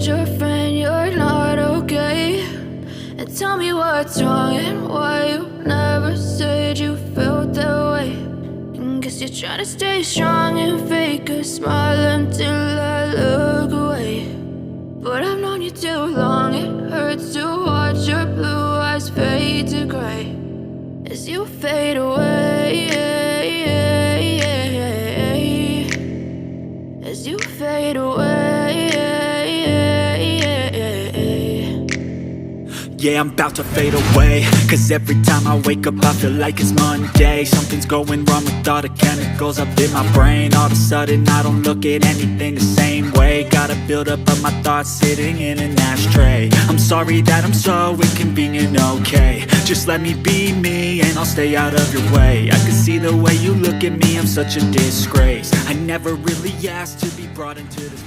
told your friend you're not okay, and tell me what's wrong and why you never said you felt that way. And guess you're trying to stay strong and fake a smile until I look away. But I've known you too long, it hurts to watch your blue eyes fade to gray as you fade away, as you fade away. Yeah, I'm about to fade away, cause every time I wake up I feel like it's Monday. Something's going wrong with all the chemicals up in my brain. All of a sudden I don't look at anything the same way. Got a buildup of my thoughts sitting in an ashtray. I'm sorry that I'm so inconvenient, okay. Just let me be me and I'll stay out of your way. I can see the way you look at me, I'm such a disgrace. I never really asked to be brought into this